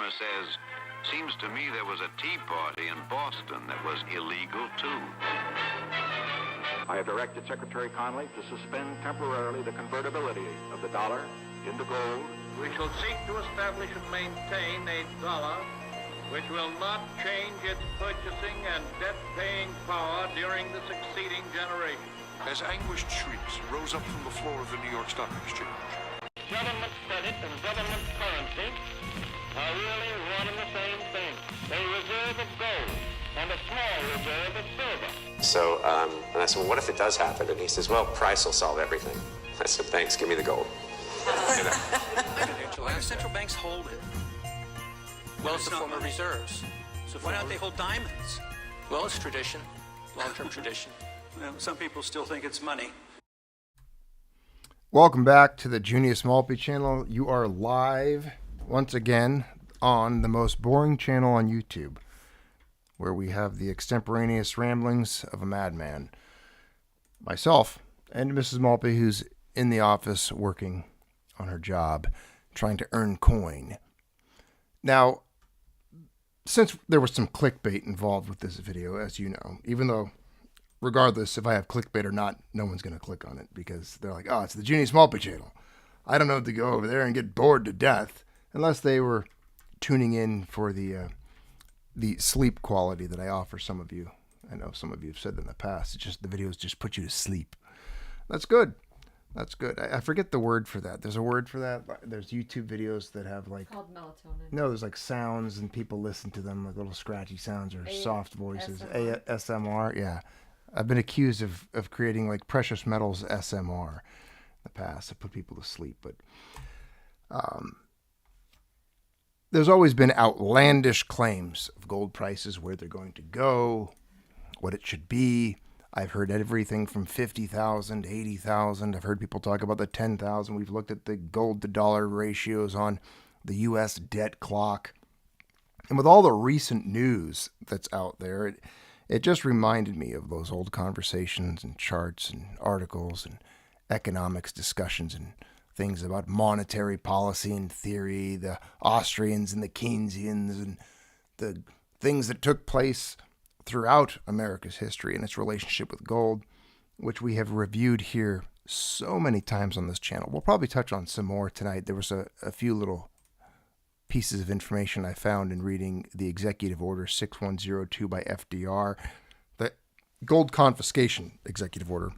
Farmer says, seems to me there was a tea party in Boston that was illegal, too. I have directed Secretary Connally to suspend temporarily the convertibility of the dollar into gold. We shall seek to establish and maintain a dollar which will not change its purchasing and debt-paying power during the succeeding generation. As anguished shrieks rose up from the floor of the New York Stock Exchange. Government credit and government currency are really one and the same thing. A reserve of gold and a small reserve of silver. So, and I said, well, what if it does happen? And he says, well, price will solve everything. I said, thanks, give me the gold. You know? Why do central banks hold it? Well, it's the former reserves. So why don't they hold diamonds? Well, it's tradition, long-term tradition. Well, some people still think it's money. Welcome back to the Junius Maltby Channel. You are live once again on the most boring channel on YouTube, where we have the extemporaneous ramblings of a madman. Myself and Mrs. Maltby, who's in the office working on her job, trying to earn coin. Now, since there was some clickbait involved with this video, as you know, even though regardless if I have clickbait or not, no one's going to click on it because they're like, oh, it's the Junius Maltby Channel. I don't know to go over there and get bored to death unless they were tuning in for the sleep quality that I offer some of you. I know some of you have said that in the past. It's just the videos just put you to sleep. That's good. That's good. I forget the word for that. There's a word for that. There's YouTube videos that have like... It's called melatonin. No, there's like sounds and people listen to them, like little scratchy sounds or soft voices. ASMR, yeah. I've been accused of creating like precious metals SMR in the past to put people to sleep. But there's always been outlandish claims of gold prices, where they're going to go, what it should be. I've heard everything from 50,000 to 80,000. I've heard people talk about the 10,000. We've looked at the gold to dollar ratios on the U.S. debt clock. And with all the recent news that's out there, it just reminded me of those old conversations and charts and articles and economics discussions and things about monetary policy and theory, the Austrians and the Keynesians, and the things that took place throughout America's history and its relationship with gold, which we have reviewed here so many times on this channel. We'll probably touch on some more tonight. There was a few little pieces of information I found in reading the Executive Order 6102 by FDR, the gold confiscation executive order.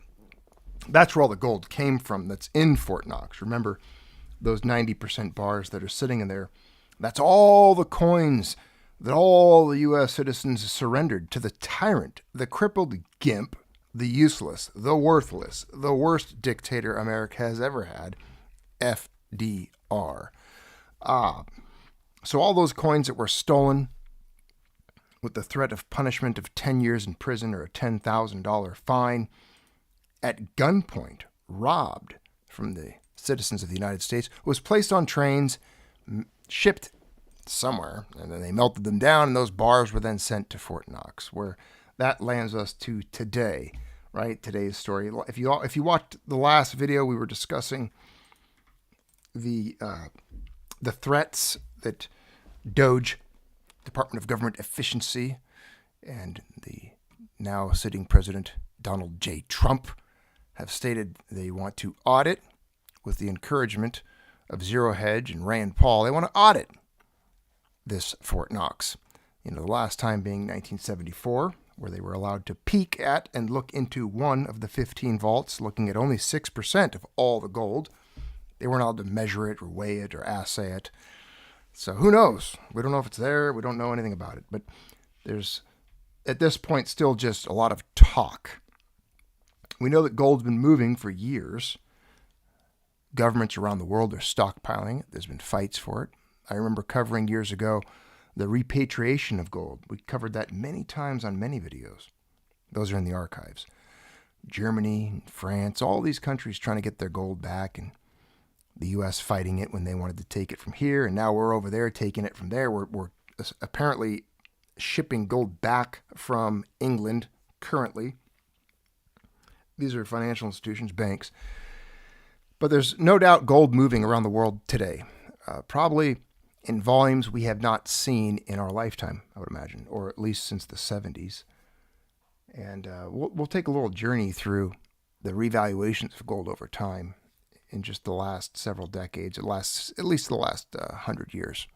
That's where all the gold came from that's in Fort Knox. Remember those 90% bars that are sitting in there? That's all the coins that all the U.S. citizens surrendered to the tyrant, the crippled gimp, the useless, the worthless, the worst dictator America has ever had, FDR. So all those coins that were stolen with the threat of punishment of 10 years in prison or a $10,000 fine, at gunpoint, robbed from the citizens of the United States, was placed on trains, shipped somewhere, and then they melted them down, and those bars were then sent to Fort Knox, where that lands us to today, right? Today's story. If you watched the last video, we were discussing the threats that DOGE, Department of Government Efficiency, and the now sitting president, Donald J. Trump, have stated they want to audit with the encouragement of Zero Hedge and Rand Paul. They want to audit this Fort Knox. You know, the last time being 1974, where they were allowed to peek at and look into one of the 15 vaults, looking at only 6% of all the gold. They weren't allowed to measure it or weigh it or assay it. So who knows? We don't know if it's there. We don't know anything about it. But there's, at this point, still just a lot of talk. We know that gold's been moving for years. Governments around the world are stockpiling it. There's been fights for it. I remember covering years ago the repatriation of gold. We covered that many times on many videos. Those are in the archives. Germany, France, all these countries trying to get their gold back, and the U.S. fighting it when they wanted to take it from here, and now we're over there taking it from there. We're apparently shipping gold back from England currently. These are financial institutions, banks. But there's no doubt gold moving around the world today. Probably in volumes we have not seen in our lifetime, I would imagine, or at least since the 70s. And we'll take a little journey through the revaluations of gold over time in just the last several decades, at least the last 100 years.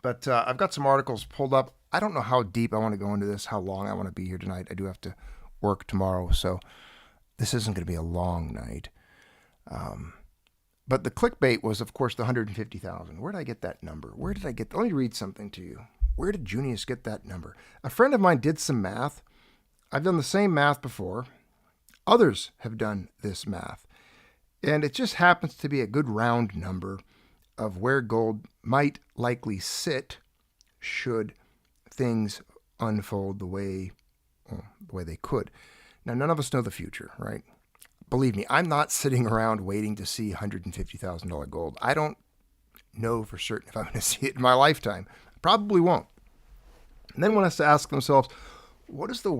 But I've got some articles pulled up. I don't know how deep I want to go into this, how long I want to be here tonight. I do have to work tomorrow, so this isn't going to be a long night. But the clickbait was, of course, the 150,000. Where did I get that number? Let me read something to you. Where did Junius get that number? A friend of mine did some math. I've done the same math before. Others have done this math. And it just happens to be a good round number of where gold might likely sit should things unfold the way they could. Now, none of us know the future, right? Believe me, I'm not sitting around waiting to see $150,000 gold. I don't know for certain if I'm going to see it in my lifetime. I probably won't. And then one has to ask themselves, what would the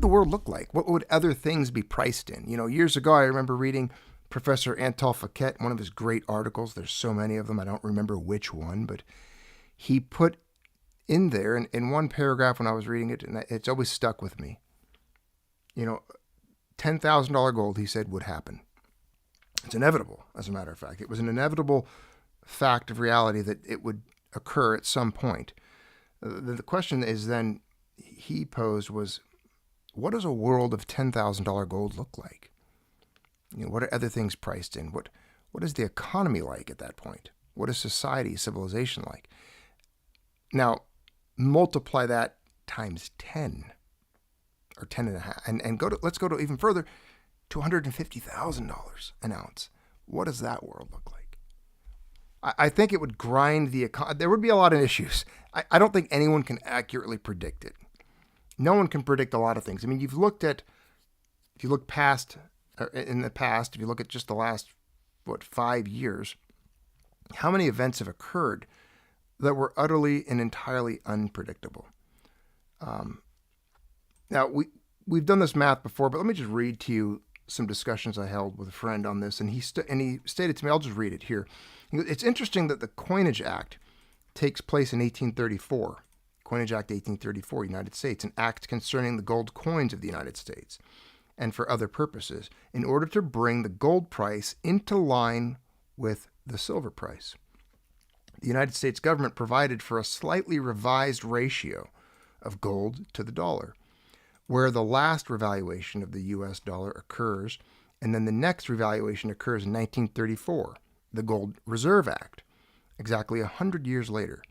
world look like? What would other things be priced in? Years ago, I remember reading Professor Ancat, one of his great articles. There's so many of them, I don't remember which one, but he put in there in one paragraph when I was reading it, and it's always stuck with me. $10,000 gold, he said, would happen. It's inevitable, as a matter of fact. It was an inevitable fact of reality that it would occur at some point. The question is then he posed was, what does a world of $10,000 gold look like? What are other things priced in? What is the economy like at that point? What is society, civilization like? Now, multiply that times 10 or 10 and a half, and let's go to even further, to $150,000 an ounce. What does that world look like? I think it would grind the economy. There would be a lot of issues. I don't think anyone can accurately predict it. No one can predict a lot of things. I mean, if you look past, in the past, if you look at just the last, 5 years, how many events have occurred that were utterly and entirely unpredictable? Now, we've done this math before, but let me just read to you some discussions I held with a friend on this, and he stated to me, I'll just read it here. It's interesting that the Coinage Act takes place in 1834. Coinage Act 1834, United States, an act concerning the gold coins of the United States and for other purposes, in order to bring the gold price into line with the silver price. The United States government provided for a slightly revised ratio of gold to the dollar, where the last revaluation of the U.S. dollar occurs, and then the next revaluation occurs in 1934, the Gold Reserve Act, exactly 100 years later.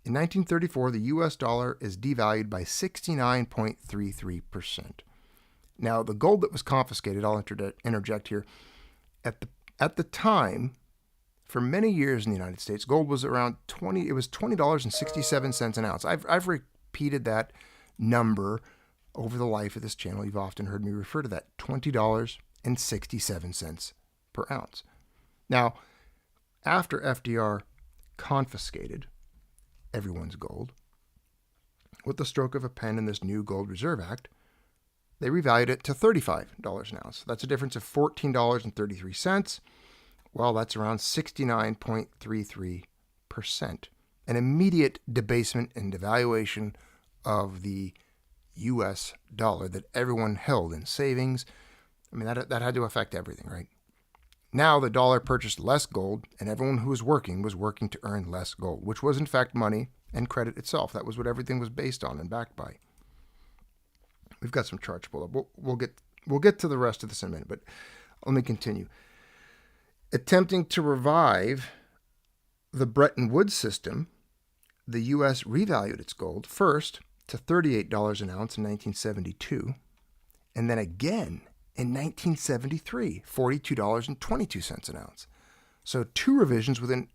In 1934, the U.S. dollar is devalued by 69.33%. Now, the gold that was confiscated, I'll interject here, at the time, for many years in the United States, gold was around $20.67 an ounce. I've repeated that number over the life of this channel. You've often heard me refer to that, $20.67 per ounce. Now, after FDR confiscated everyone's gold, with the stroke of a pen in this new Gold Reserve Act, they revalued it to $35 an ounce. That's a difference of $14.33. Well, that's around 69.33%. An immediate debasement and devaluation of the U.S. dollar that everyone held in savings. I mean, that had to affect everything, right? Now the dollar purchased less gold, and everyone who was working to earn less gold, which was in fact money and credit itself. That was what everything was based on and backed by. We've got some charts pulled up. We'll get to the rest of this in a minute, but let me continue. Attempting to revive the Bretton Woods system, the U.S. revalued its gold first to $38 an ounce in 1972, and then again in 1973, $42.22 an ounce. So 2 revisions within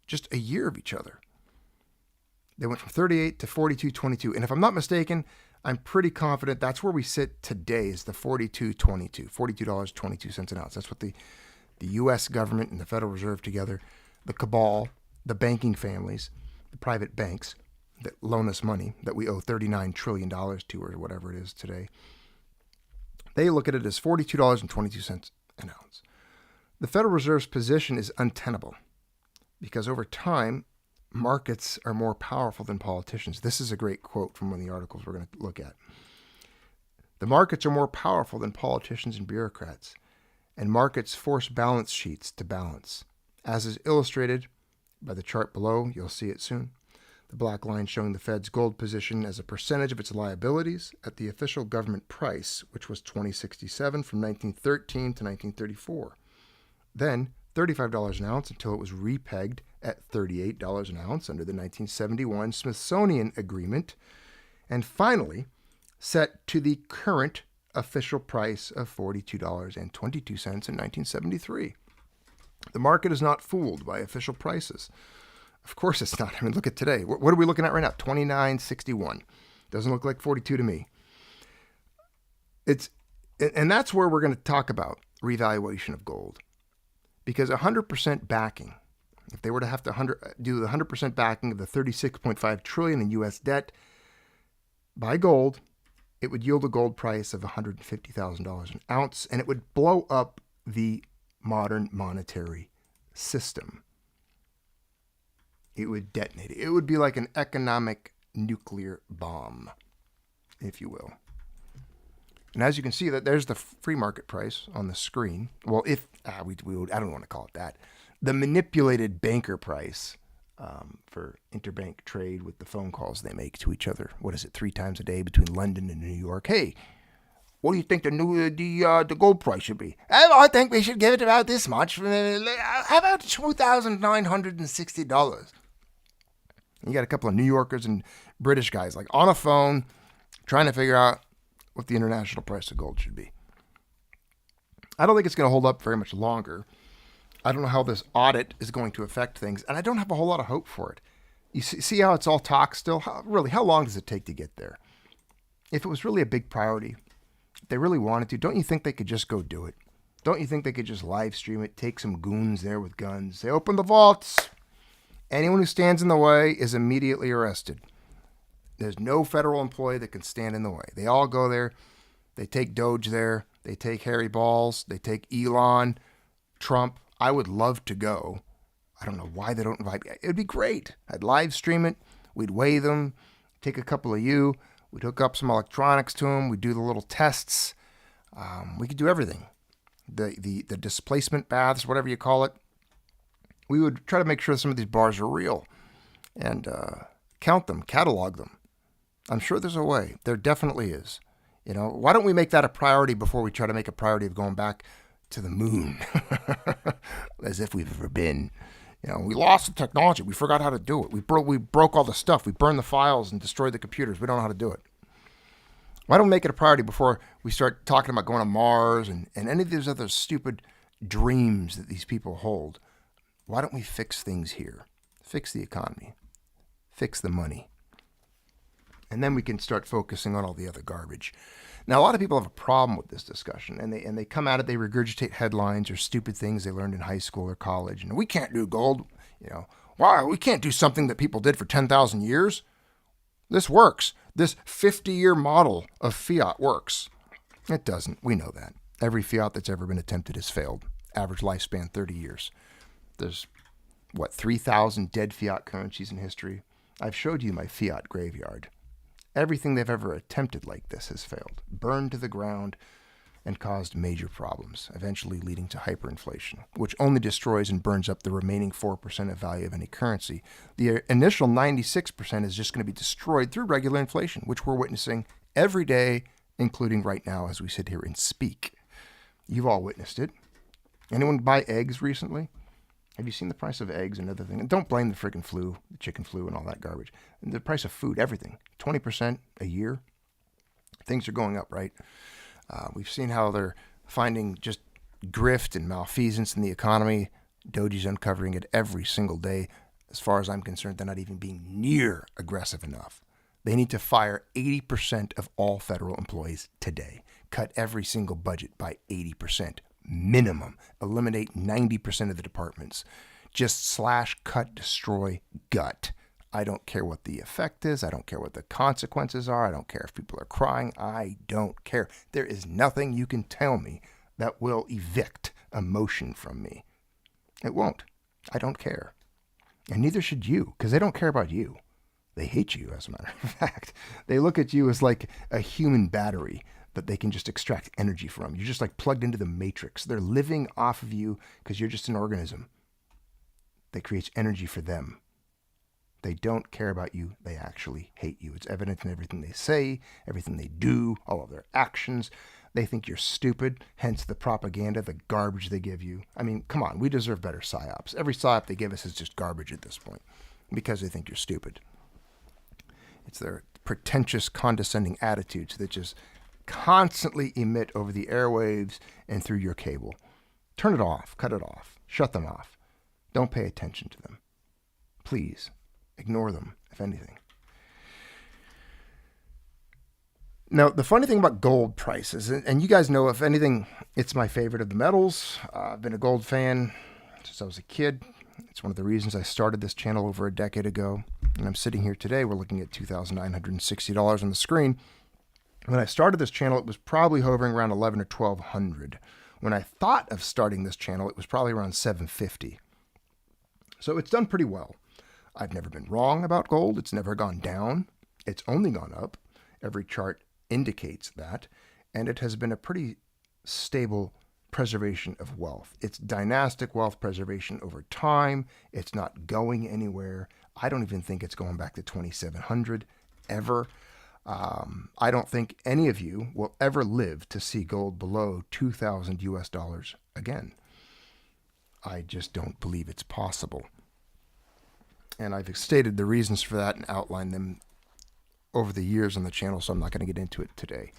just a year of each other. They went from 38 to 42.22, and if I'm not mistaken, I'm pretty confident that's where we sit today, is the $42.22 an ounce. That's what the U.S. government and the Federal Reserve together, the cabal, the banking families, the private banks that loan us money that we owe $39 trillion to, or whatever it is today, they look at it as $42.22 an ounce. The Federal Reserve's position is untenable because over time, markets are more powerful than politicians. This is a great quote from one of the articles we're going to look at. The markets are more powerful than politicians and bureaucrats, and markets force balance sheets to balance. As is illustrated by the chart below, you'll see it soon. The black line showing the Fed's gold position as a percentage of its liabilities at the official government price, which was $20.67 from 1913 to 1934. Then $35 an ounce until it was repegged at $38 an ounce under the 1971 Smithsonian Agreement, and finally set to the current official price of $42.22 in 1973. The market is not fooled by official prices. Of course it's not. I mean, look at today. What are we looking at right now? $29.61. Doesn't look like 42 to me. And that's where we're going to talk about revaluation of gold. Because 100% backing, if they were to have to do the 100% backing of the $36.5 trillion in U.S. debt by gold, it would yield a gold price of $150,000 an ounce, and it would blow up the modern monetary system. It would detonate it. It would be like an economic nuclear bomb, if you will. And as you can see, that there's the free market price on the screen. Well, I don't want to call it that. The manipulated banker price for interbank trade with the phone calls they make to each other. What is it, 3 times a day between London and New York? Hey, what do you think the gold price should be? I think we should give it about this much. How about $2,960? You got a couple of New Yorkers and British guys like on a phone trying to figure out what the international price of gold should be. I don't think it's going to hold up very much longer. I don't know how this audit is going to affect things, and I don't have a whole lot of hope for it. You see how it's all talk still? How long does it take to get there? If it was really a big priority, if they really wanted to, don't you think they could just go do it? Don't you think they could just live stream it, take some goons there with guns, say, open the vaults. Anyone who stands in the way is immediately arrested. There's no federal employee that can stand in the way. They all go there. They take Doge there. They take Harry Balls. They take Elon, Trump. I would love to go. I don't know why they don't invite me. It would be great. I'd live stream it. We'd weigh them, take a couple of you. We'd hook up some electronics to them. We'd do the little tests. We could do everything. The displacement baths, whatever you call it. We would try to make sure some of these bars are real and count them, catalog them. I'm sure there's a way. There definitely is. Why don't we make that a priority before we try to make a priority of going back to the moon? As if we've ever been. We lost the technology. We forgot how to do it. We broke all the stuff. We burned the files and destroyed the computers. We don't know how to do it. Why don't we make it a priority before we start talking about going to Mars and any of these other stupid dreams that these people hold? Why don't we fix things here? Fix the economy. Fix the money. And then we can start focusing on all the other garbage. Now, a lot of people have a problem with this discussion, and they come at it, they regurgitate headlines or stupid things they learned in high school or college. And we can't do gold. Why? We can't do something that people did for 10,000 years. This works. This 50-year model of fiat works. It doesn't. We know that. Every fiat that's ever been attempted has failed. Average lifespan, 30 years. There's, 3,000 dead fiat currencies in history. I've showed you my fiat graveyard. Everything they've ever attempted like this has failed, burned to the ground, and caused major problems, eventually leading to hyperinflation, which only destroys and burns up the remaining 4% of value of any currency. The initial 96% is just going to be destroyed through regular inflation, which we're witnessing every day, including right now as we sit here and speak. You've all witnessed it. Anyone buy eggs recently? Have you seen the price of eggs and other things? And don't blame the friggin' flu, the chicken flu and all that garbage. And the price of food, everything, 20% a year. Things are going up, right? We've seen how they're finding just grift and malfeasance in the economy. Doji's uncovering it every single day. As far as I'm concerned, they're not even being near aggressive enough. They need to fire 80% of all federal employees today. Cut every single budget by 80%. Minimum. Eliminate 90% of the departments. Just slash, cut, destroy, gut. I don't care what the effect is. I don't care what the consequences are. I don't care if people are crying. I don't care. There is nothing you can tell me that will evict emotion from me. It won't. I don't care. And neither should you, because they don't care about you. They hate you, as a matter of fact. They look at you as like a human battery that they can just extract energy from. You're just like plugged into the matrix. They're living off of you because you're just an organism that creates energy for them. They don't care about you. They actually hate you. It's evident in everything they say, everything they do, all of their actions. They think you're stupid, hence the propaganda, the garbage they give you. I mean, come on, we deserve better psyops. Every psyop they give us is just garbage at this point because they think you're stupid. It's their pretentious, condescending attitudes that just constantly emit over the airwaves and through your cable. Turn it off, cut it off, shut them off. Don't pay attention to them. Please, ignore them, if anything. Now, the funny thing about gold prices, and you guys know, if anything, it's my favorite of the metals. I've been a gold fan since I was a kid. It's one of the reasons I started this channel over a decade ago. And I'm sitting here today, we're looking at $2,960 on the screen. When I started this channel, it was probably hovering around $1,100 or $1,200. When I thought of starting this channel, it was probably around $750. So it's done pretty well. I've never been wrong about gold. It's never gone down. It's only gone up. Every chart indicates that. And it has been a pretty stable preservation of wealth. It's dynastic wealth preservation over time. It's not going anywhere. I don't even think it's going back to 2,700 ever. I don't think any of you will ever live to see gold below 2,000 US dollars again. I just don't believe it's possible. And I've stated the reasons for that and outlined them over the years on the channel, so I'm not going to get into it today.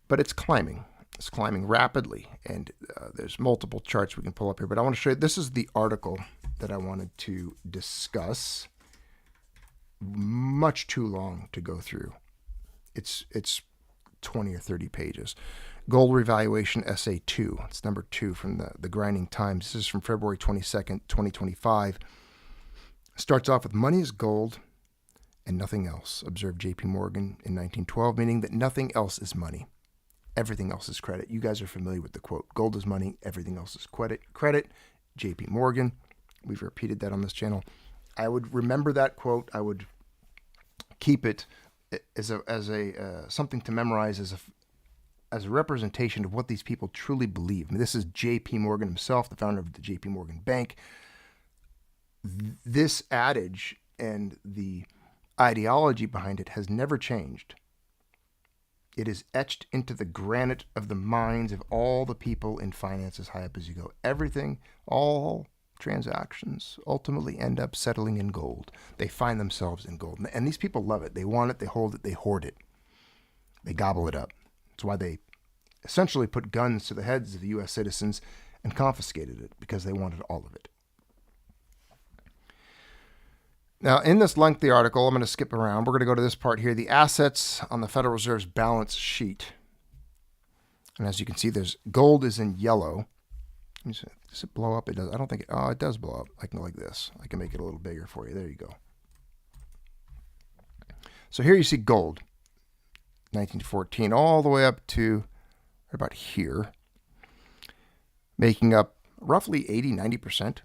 But it's climbing. It's climbing rapidly, and there's multiple charts we can pull up here. But I want to show you, this is the article that I wanted to discuss. Much too long to go through. It's 20 or 30 pages. Gold Revaluation Essay 2. It's number 2 from the Grinding Times. This is from February 22nd, 2025. Starts off with money is gold and nothing else, observed J.P. Morgan in 1912, meaning that nothing else is money. Everything else is credit. You guys are familiar with the quote, gold is money, everything else is credit. J.P. Morgan. We've repeated that on this channel. I would remember that quote. I would keep it as a something to memorize, as a representation of what these people truly believe. I mean, this is J.P. Morgan himself, the founder of the J.P. Morgan Bank. This adage and the ideology behind it has never changed. It is etched into the granite of the minds of all the people in finance as high up as you go. Everything, all transactions ultimately end up settling in gold. They find themselves in gold. And these people love it. They want it, they hold it, they hoard it. They gobble it up. That's why they essentially put guns to the heads of the U.S. citizens and confiscated it, because they wanted all of it. Now, in this lengthy article, I'm going to skip around. We're going to go to this part here, the assets on the Federal Reserve's balance sheet. And as you can see, there's gold is in yellow. Does it blow up? It does. I don't think it. Oh, it does blow up. I can go like this. I can make it a little bigger for you. There you go. So here you see gold, 1914, all the way up to about here, making up roughly 80-90%.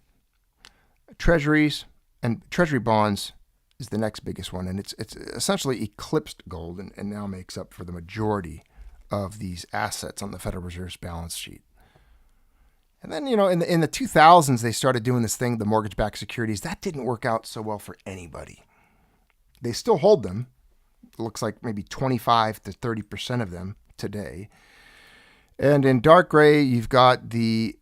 Treasuries and treasury bonds is the next biggest one, and it's essentially eclipsed gold and now makes up for the majority of these assets on the Federal Reserve's balance sheet. And then, you know, in the 2000s, they started doing this thing, the mortgage-backed securities. That didn't work out so well for anybody. They still hold them. It looks like maybe 25 to 30% of them today. And in dark gray, you've got the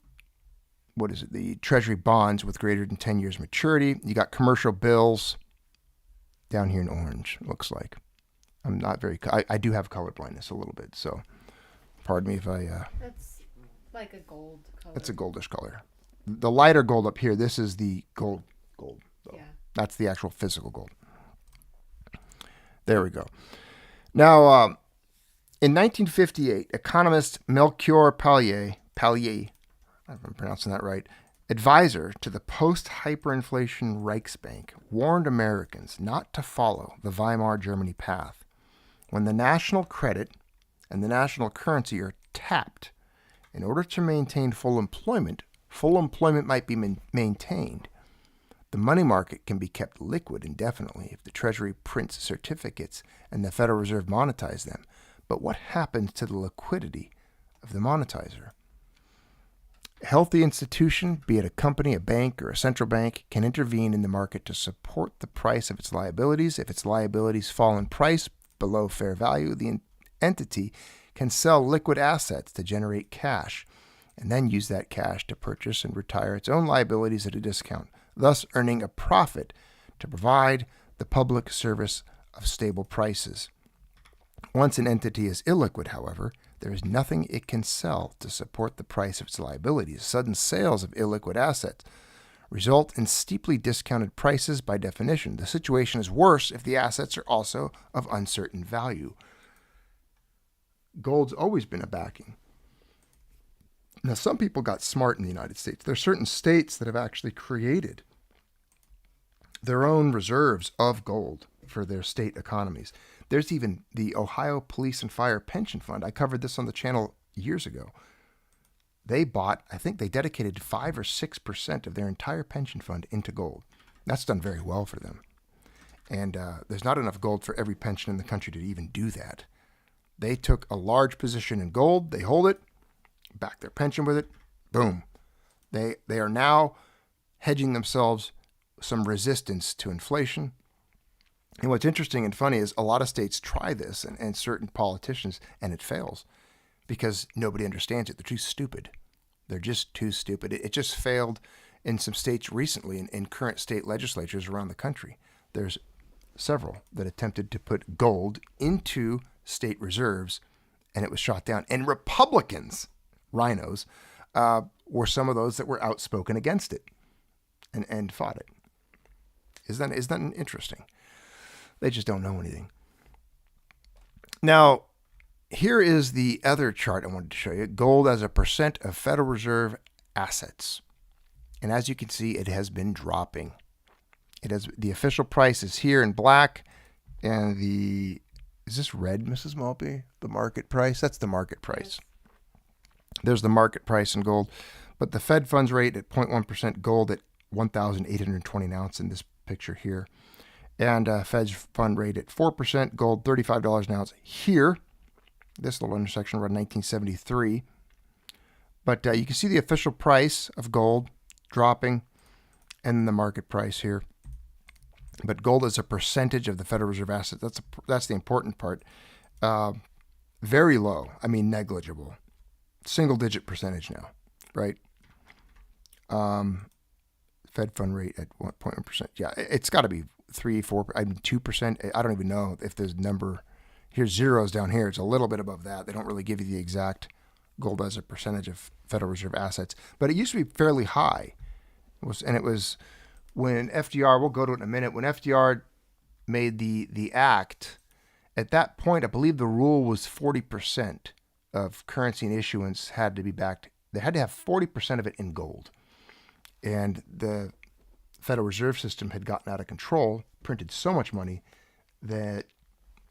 treasury bonds with greater than 10 years maturity. You got commercial bills down here in orange, it looks like. I'm not very, I do have color blindness a little bit, so pardon me if I... That's like a gold color. It's a goldish color. The lighter gold up here, this is the gold. Though. Yeah. That's the actual physical gold. There we go. Now, in 1958, economist Melchior Pallier, I don't know if I'm pronouncing that right, advisor to the post-hyperinflation Reichsbank, warned Americans not to follow the Weimar Germany path. When the national credit and the national currency are tapped, in order to maintain full employment might be maintained, The money market can be kept liquid indefinitely if the Treasury prints certificates and the Federal Reserve monetizes them. But what happens to the liquidity of the monetizer? A healthy institution, be it a company, a bank, or a central bank, can intervene in the market to support the price of its liabilities. If its liabilities fall in price below fair value, the entity can sell liquid assets to generate cash and then use that cash to purchase and retire its own liabilities at a discount, thus earning a profit to provide the public service of stable prices. Once an entity is illiquid, however, there is nothing it can sell to support the price of its liabilities. Sudden sales of illiquid assets result in steeply discounted prices by definition. The situation is worse if the assets are also of uncertain value. Gold's always been a backing. Now, some people got smart in the United States. There are certain states that have actually created their own reserves of gold for their state economies. There's even the Ohio Police and Fire Pension Fund. I covered this on the channel years ago. They bought, I think they dedicated 5 or 6% of their entire pension fund into gold. That's done very well for them. And there's not enough gold for every pension in the country to even do that. They took a large position in gold. They hold it, back their pension with it. Boom. They are now hedging themselves some resistance to inflation. And what's interesting and funny is a lot of states try this and certain politicians, and it fails because nobody understands it. They're too stupid. They're just too stupid. It just failed in some states recently in current state legislatures around the country. There's several that attempted to put gold into state reserves, and it was shot down. And Republicans, rhinos, were some of those that were outspoken against it and fought it. Isn't that interesting? They just don't know anything. Now, here is the other chart I wanted to show you. Gold as a percent of Federal Reserve assets. And as you can see, it has been dropping. The official price is here in black, and is this red, Mrs. Maltby? The market price? That's the market price. There's the market price in gold. But the Fed funds rate at 0.1%, gold at 1,820 an ounce in this picture here. And Fed's fund rate at 4%, gold $35 an ounce here. This little intersection around 1973. But you can see the official price of gold dropping and the market price here. But gold as a percentage of the Federal Reserve assets, that's the important part. Very low. I mean, negligible. Single-digit percentage now, right? Fed fund rate at 1.1%. Yeah, it's got to be 3, 4, 2%. I don't even know if there's number. Here's zeros down here. It's a little bit above that. They don't really give you the exact gold as a percentage of Federal Reserve assets. But it used to be fairly high. It was when FDR, we'll go to it in a minute, when FDR made the act, at that point, I believe the rule was 40% of currency and issuance had to be backed. They had to have 40% of it in gold. And the Federal Reserve System had gotten out of control, printed so much money that,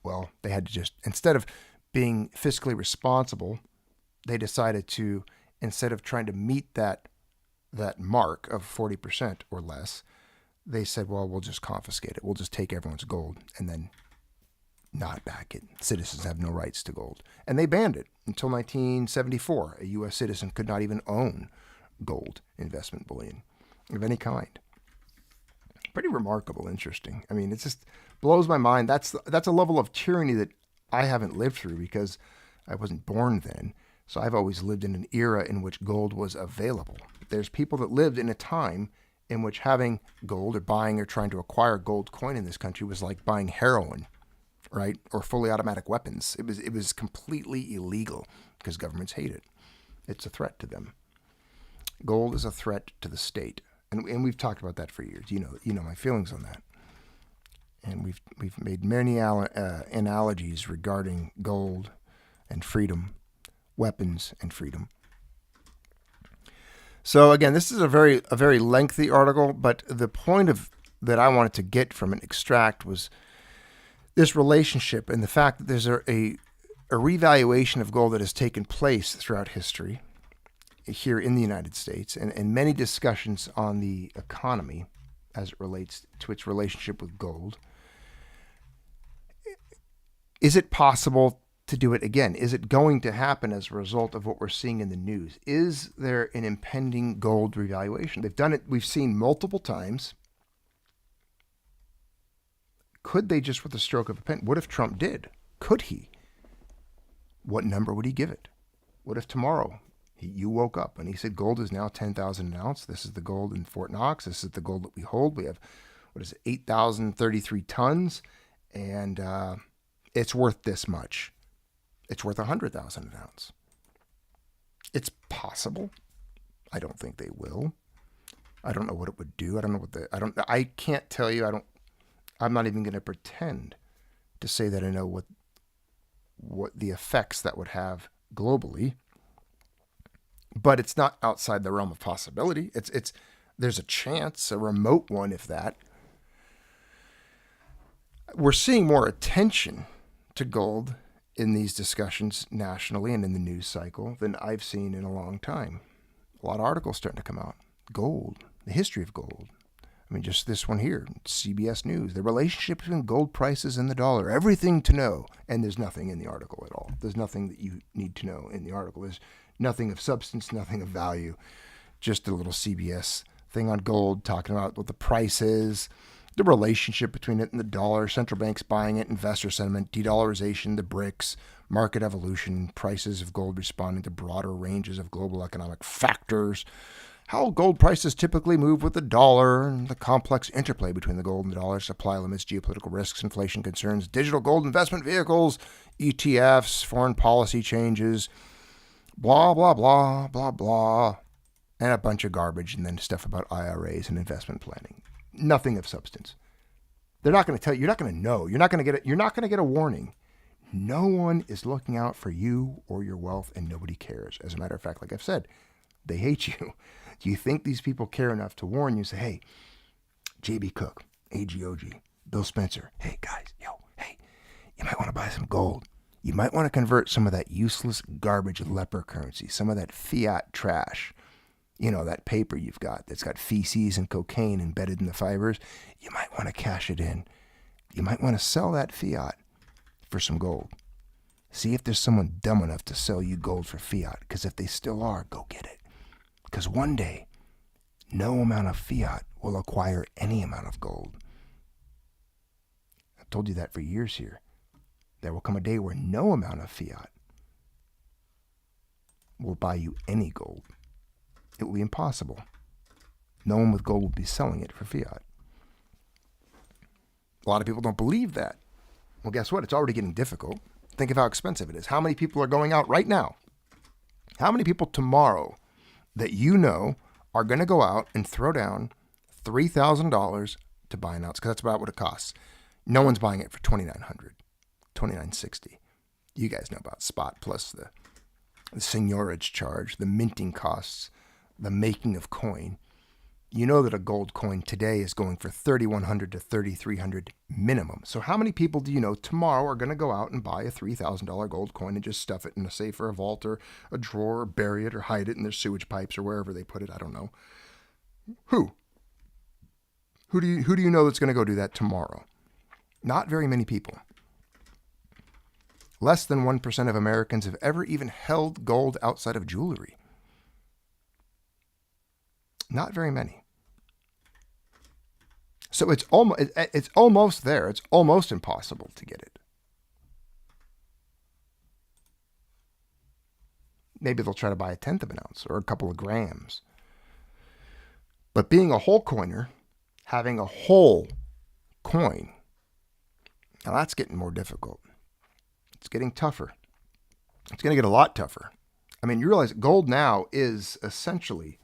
well, they had to just, instead of being fiscally responsible, they decided to, instead of trying to meet that mark of 40% or less, they said, well, we'll just confiscate it. We'll just take everyone's gold and then not back it. Citizens have no rights to gold. And they banned it until 1974. A U.S. citizen could not even own gold investment bullion of any kind. Pretty remarkable, interesting. I mean, it just blows my mind. That's a level of tyranny that I haven't lived through because I wasn't born then. So I've always lived in an era in which gold was available. There's people that lived in a time in which having gold or buying or trying to acquire gold coin in this country was like buying heroin, right? Or fully automatic weapons. It was completely illegal because governments hate it. It's a threat to them. Gold is a threat to the state. And we've talked about that for years. You know my feelings on that. And we've made many analogies regarding gold and freedom, weapons and freedom. So again, this is a very lengthy article, but the point that I wanted to get from it, extract, was this relationship and the fact that there's a revaluation of gold that has taken place throughout history here in the United States, and many discussions on the economy as it relates to its relationship with gold. Is it possible to do it again? Is it going to happen as a result of what we're seeing in the news? Is there an impending gold revaluation? They've done it, we've seen multiple times. Could they just with a stroke of a pen? What if Trump did? Could he? What number would he give it? What if tomorrow you woke up and he said gold is now 10,000 an ounce? This is the gold in Fort Knox. This is the gold that we hold. We have, 8,033 tons, and it's worth this much. It's worth 100,000 an ounce. It's possible. I don't think they will. I don't know what it would do. I can't tell you. I'm not even going to pretend to say that I know what the effects that would have globally. But it's not outside the realm of possibility. There's a chance, a remote one, if that. We're seeing more attention to gold in these discussions nationally and in the news cycle than I've seen in a long time. A lot of articles starting to come out. Gold, the history of gold. I mean, just this one here, CBS News, the relationship between gold prices and the dollar, everything to know. And there's nothing in the article at all. There's nothing that you need to know in the article. There's nothing of substance, nothing of value. Just a little CBS thing on gold talking about what the price is, the relationship between it and the dollar, central banks buying it, investor sentiment, de-dollarization, the BRICS, market evolution, prices of gold responding to broader ranges of global economic factors, how gold prices typically move with the dollar, and the complex interplay between the gold and the dollar, supply limits, geopolitical risks, inflation concerns, digital gold investment vehicles, ETFs, foreign policy changes, blah, blah, blah, blah, blah, and a bunch of garbage, and then stuff about IRAs and investment planning. Nothing of substance. They're not going to tell you. You're not going to know. You're not going to get it. You're not going to get a warning. No one is looking out for you or your wealth, and nobody cares. As a matter of fact, like I've said, they hate you. Do you think these people care enough to warn you? Say, hey, J.B. Cook, AGOG, Bill Spencer, hey guys, hey, you might want to buy some gold. You might want to convert some of that useless garbage leper currency, some of that fiat trash. That paper you've got that's got feces and cocaine embedded in the fibers. You might want to cash it in. You might want to sell that fiat for some gold. See if there's someone dumb enough to sell you gold for fiat, because if they still are, go get it. Because one day, no amount of fiat will acquire any amount of gold. I've told you that for years here. There will come a day where no amount of fiat will buy you any gold. It will be impossible. No one with gold will be selling it for fiat. A lot of people don't believe that. Well, guess what? It's already getting difficult. Think of how expensive it is. How many people are going out right now? How many people tomorrow that you know are going to go out and throw down $3,000 to buy an ounce? Because that's about what it costs. No one's buying it for $2,900, $2,960. You guys know about spot plus the seigniorage charge, the minting costs, the making of coin. You know that a gold coin today is going for $3,100 to $3,300 minimum. So how many people do you know tomorrow are going to go out and buy a $3,000 gold coin and just stuff it in a safe or a vault or a drawer, or bury it or hide it in their sewage pipes or wherever they put it? I don't know. Who do you know that's going to go do that tomorrow? Not very many people. Less than 1% of Americans have ever even held gold outside of jewelry. Not very many. So it's almost there. It's almost impossible to get it. Maybe they'll try to buy a tenth of an ounce or a couple of grams. But being a whole coiner, having a whole coin, now that's getting more difficult. It's getting tougher. It's going to get a lot tougher. I mean, you realize gold now is essentially,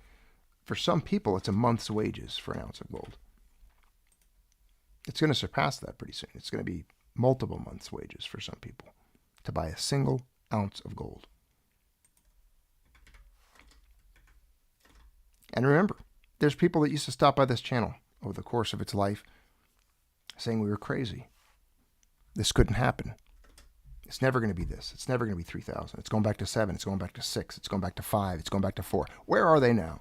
for some people, it's a month's wages for an ounce of gold. It's going to surpass that pretty soon. It's going to be multiple months' wages for some people to buy a single ounce of gold. And remember, there's people that used to stop by this channel over the course of its life saying we were crazy. This couldn't happen. It's never going to be this. It's never going to be 3,000. It's going back to 7. It's going back to 6. It's going back to 5. It's going back to 4. Where are they now?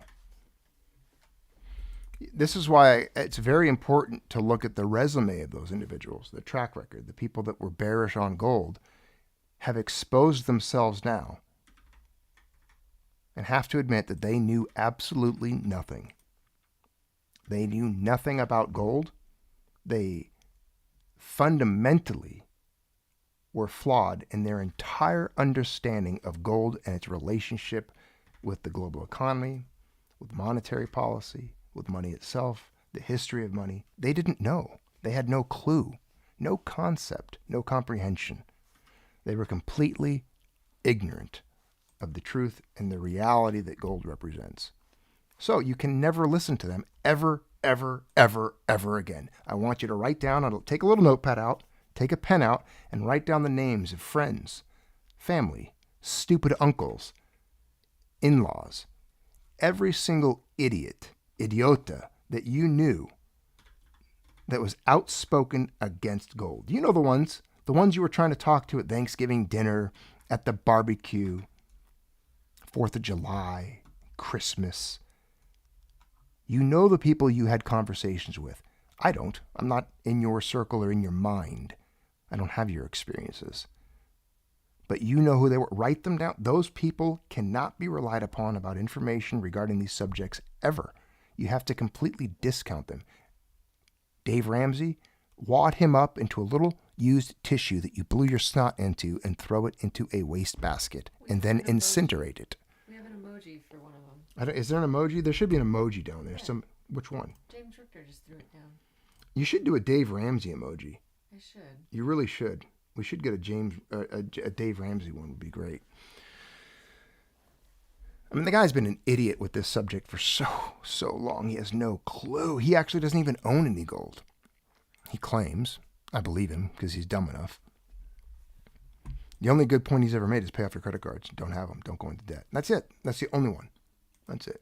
This is why it's very important to look at the resume of those individuals, the track record. The people that were bearish on gold have exposed themselves now and have to admit that they knew absolutely nothing. They knew nothing about gold. They fundamentally were flawed in their entire understanding of gold and its relationship with the global economy, with monetary policy, with money itself, the history of money. They didn't know. They had no clue, no concept, no comprehension. They were completely ignorant of the truth and the reality that gold represents. So you can never listen to them ever, ever, ever, ever again. I want you to write down, take a little notepad out, take a pen out, and write down the names of friends, family, stupid uncles, in-laws, every single idiota that you knew that was outspoken against gold. You know the ones you were trying to talk to at Thanksgiving dinner, at the barbecue, 4th of July, Christmas. You know the people you had conversations with. I don't. I'm not in your circle or in your mind. I don't have your experiences. But you know who they were. Write them down. Those people cannot be relied upon about information regarding these subjects ever. You have to completely discount them. Dave Ramsey, wad him up into a little used tissue that you blew your snot into and throw it into a wastebasket and then incinerate it. We have an emoji for one of them. Is there an emoji? There should be an emoji down there. Yeah. Which one? James Richter just threw it down. You should do a Dave Ramsey emoji. I should. You really should. We should get a Dave Ramsey one would be great. I mean, the guy's been an idiot with this subject for so long. He has no clue. He actually doesn't even own any gold. He claims. I believe him because he's dumb enough. The only good point he's ever made is pay off your credit cards. Don't have them. Don't go into debt. That's it. That's the only one. That's it.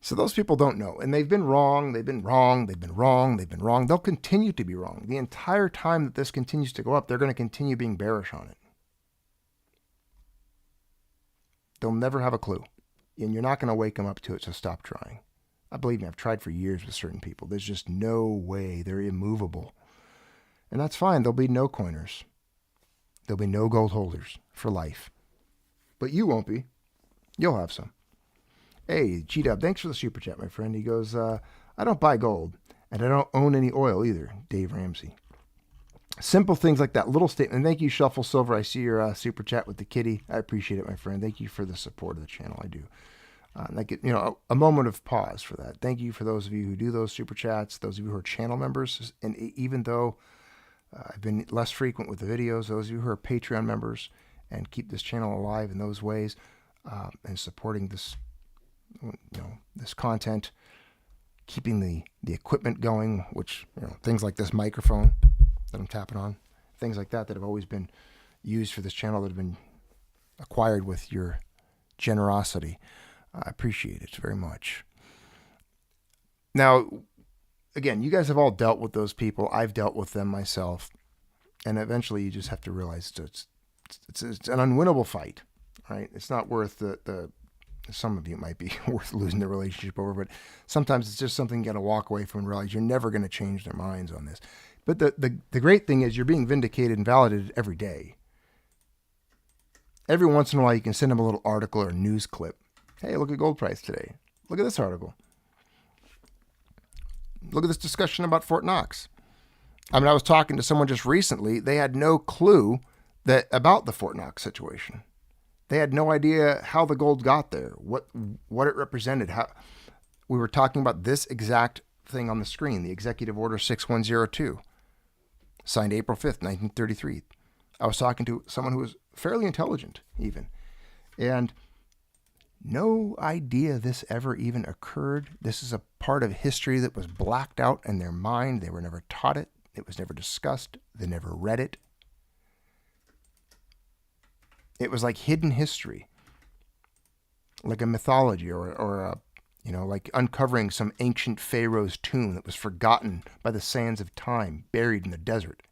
So those people don't know. And they've been wrong. They've been wrong. They've been wrong. They've been wrong. They'll continue to be wrong. The entire time that this continues to go up, they're going to continue being bearish on it. They'll never have a clue. And you're not going to wake them up to it, so stop trying. I believe me, I've tried for years with certain people. There's just no way. They're immovable. And that's fine. There'll be no coiners. There'll be no gold holders for life. But you won't be. You'll have some. Hey, G-Dub, thanks for the super chat, my friend. He goes, I don't buy gold, and I don't own any oil either, Dave Ramsey. Simple things like that, little statement. And thank you, Shuffle Silver. I see your super chat with the kitty. I appreciate it, my friend. Thank you for the support of the channel. I do. A moment of pause for that. Thank you for those of you who do those super chats, those of you who are channel members. And even though I've been less frequent with the videos, those of you who are Patreon members and keep this channel alive in those ways and supporting this, this content, keeping the equipment going, which, things like this microphone that I'm tapping on, things like that have always been used for this channel that have been acquired with your generosity. I appreciate it very much. Now, again, you guys have all dealt with those people. I've dealt with them myself. And eventually you just have to realize it's an unwinnable fight, right? It's not worth some of you might be worth losing the relationship over, but sometimes it's just something you got to walk away from and realize you're never going to change their minds on this. But the great thing is you're being vindicated and validated every day. Every once in a while you can send them a little article or a news clip. Hey, look at gold price today. Look at this article. Look at this discussion about Fort Knox. I mean, I was talking to someone just recently. They had no clue about the Fort Knox situation. They had no idea how the gold got there, what it represented. How we were talking about this exact thing on the screen, the Executive Order 6102, signed April 5th, 1933. I was talking to someone who was fairly intelligent even, and no idea this ever even occurred. This is a part of history that was blacked out in their mind. They were never taught it. It was never discussed. They never read it. It was like hidden history, like a mythology or like uncovering some ancient pharaoh's tomb that was forgotten by the sands of time, buried in the desert.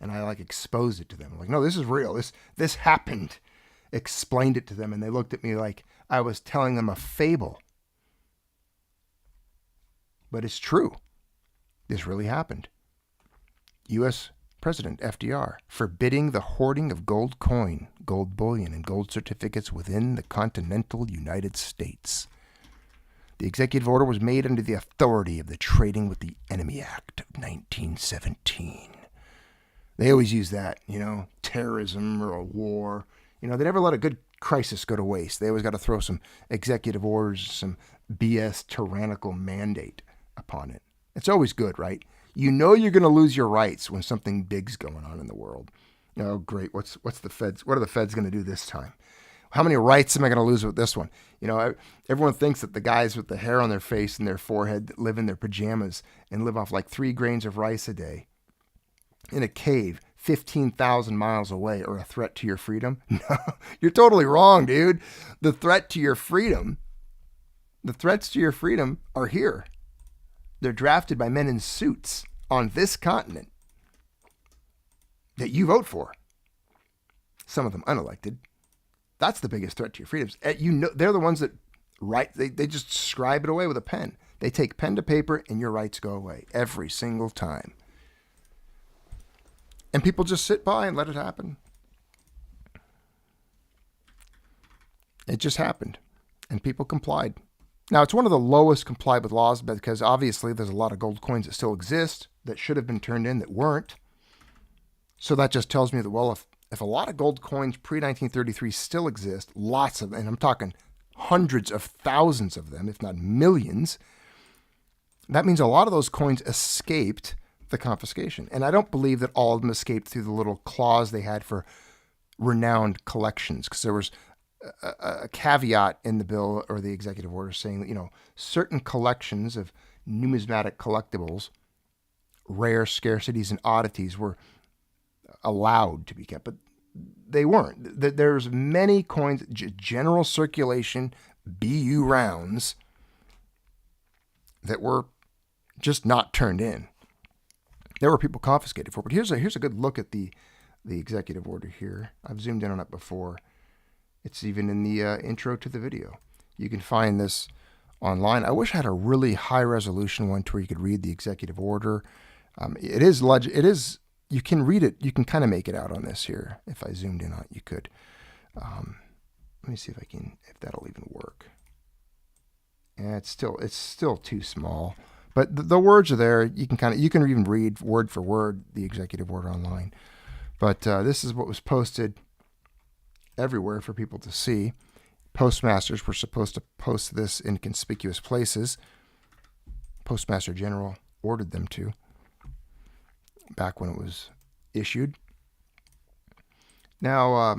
And I exposed it to them. I'm like, no, this is real. This happened. Explained it to them, and they looked at me like I was telling them a fable. But it's true. This really happened. U.S. President FDR forbidding the hoarding of gold coin, gold bullion, and gold certificates within the continental United States. The executive order was made under the authority of the Trading with the Enemy Act of 1917. They always use that, terrorism or a war. They never let a good crisis go to waste. They always got to throw some executive orders, some BS tyrannical mandate upon it. It's always good, right? You're going to lose your rights when something big's going on in the world. Oh, great. What's the feds? What are the feds going to do this time? How many rights am I going to lose with this one? Everyone thinks that the guys with the hair on their face and their forehead that live in their pajamas and live off like 3 grains of rice a day in a cave 15,000 miles away are a threat to your freedom. No, you're totally wrong, dude. The threats to your freedom are here. They're drafted by men in suits on this continent that you vote for. Some of them unelected. That's the biggest threat to your freedoms. They're the ones that write. They just scribe it away with a pen. They take pen to paper and your rights go away every single time. And people just sit by and let it happen. It just happened. And people complied. Now, it's one of the lowest complied with laws because obviously there's a lot of gold coins that still exist that should have been turned in that weren't. So that just tells me that, well, if a lot of gold coins pre-1933 still exist, lots of them, and I'm talking hundreds of thousands of them, if not millions, that means a lot of those coins escaped the confiscation. And I don't believe that all of them escaped through the little clause they had for renowned collections, because there was a caveat in the bill or the executive order saying that, certain collections of numismatic collectibles, rare scarcities and oddities were allowed to be kept, but they weren't. There's many coins, general circulation, BU rounds, that were just not turned in. There were people confiscated for. But here's a good look at the executive order here. I've zoomed in on it before. It's even in the intro to the video. You can find this online. I wish I had a really high resolution one to where you could read the executive order. It is. You can read it. You can kind of make it out on this here. If I zoomed in on it, you could. Let me see if that'll even work. Yeah, it's still too small. But the words are there. You can even read word for word the executive order online. But this is what was posted everywhere for people to see. Postmasters were supposed to post this in conspicuous places. Postmaster General ordered them to back when it was issued. Now,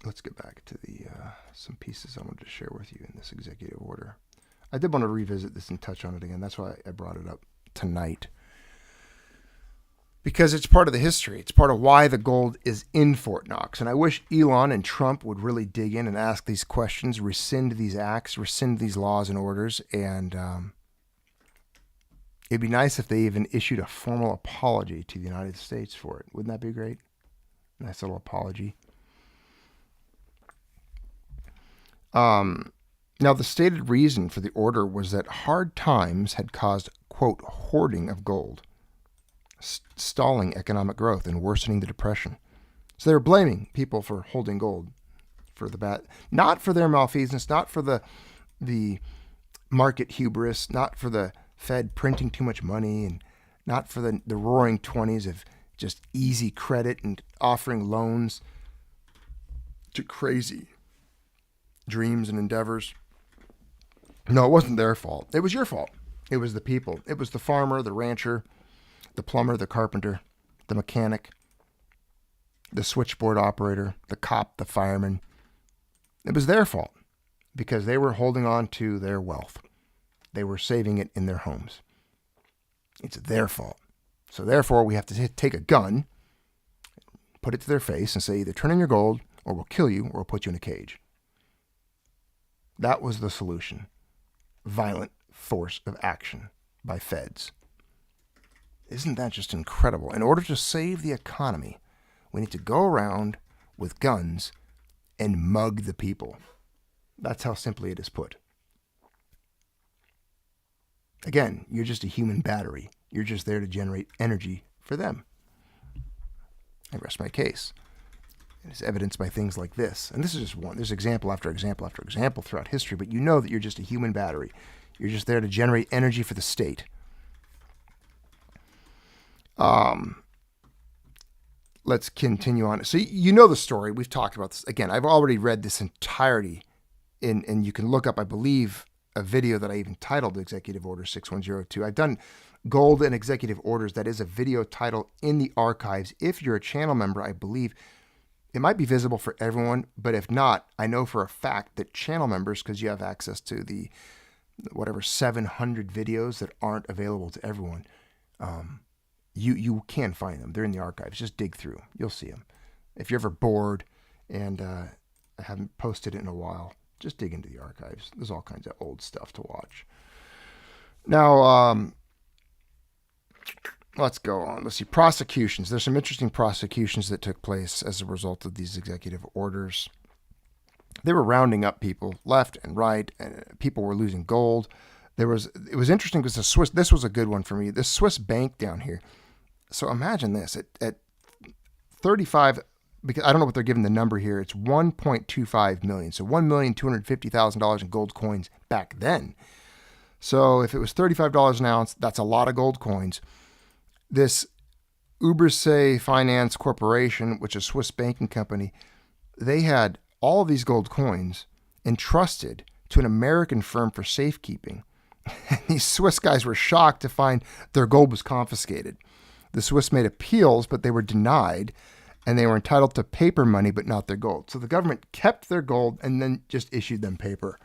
let's get back to the some pieces I wanted to share with you in this executive order. I did want to revisit this and touch on it again. That's why I brought it up tonight. Because it's part of the history. It's part of why the gold is in Fort Knox. And I wish Elon and Trump would really dig in and ask these questions, rescind these acts, rescind these laws and orders. And it'd be nice if they even issued a formal apology to the United States for it. Wouldn't that be great? Nice little apology. Now, the stated reason for the order was that hard times had caused, quote, hoarding of gold, stalling economic growth and worsening the depression. So they were blaming people for holding gold for the bad, not for their malfeasance, not for the market hubris, not for the Fed printing too much money, and not for the roaring 20s of just easy credit and offering loans to crazy dreams and endeavors. No, it wasn't their fault. It was your fault. It was the people. It was the farmer, the rancher, the plumber, the carpenter, the mechanic, the switchboard operator, the cop, the fireman. It was their fault because they were holding on to their wealth. They were saving it in their homes. It's their fault. So therefore, we have to take a gun, put it to their face and say, either turn in your gold or we'll kill you or we'll put you in a cage. That was the solution. Violent force of action by feds. Isn't that just incredible? In order to save the economy, we need to go around with guns and mug the people. That's how simply it is put. Again, you're just a human battery. You're just there to generate energy for them. I rest my case. It is evidenced by things like this. And this is just one. There's example after example after example throughout history, but you know that you're just a human battery. You're just there to generate energy for the state. Let's continue on. So you know the story. We've talked about this. Again, I've already read this entirety, and you can look up, I believe, a video that I even titled Executive Order 6102. I've done gold and executive orders. That is a video title in the archives. If you're a channel member, I believe it might be visible for everyone, but if not, I know for a fact that channel members, because you have access to the whatever 700 videos that aren't available to everyone, you can find them. They're in the archives. Just dig through. You'll see them. If you're ever bored and I haven't posted it in a while, just dig into the archives. There's all kinds of old stuff to watch. Now, let's go on. Let's see. Prosecutions. There's some interesting prosecutions that took place as a result of these executive orders. They were rounding up people left and right, and people were losing gold. It was interesting because this was a good one for me. This Swiss bank down here. So imagine this at 35, because I don't know what they're giving the number here. It's 1.25 million. So $1,250,000 in gold coins back then. So if it was $35 an ounce, that's a lot of gold coins. This Übersee Finance Corporation, which is a Swiss banking company, they had all of these gold coins entrusted to an American firm for safekeeping. And these Swiss guys were shocked to find their gold was confiscated. The Swiss made appeals, but they were denied, and they were entitled to paper money, but not their gold. So the government kept their gold and then just issued them paper.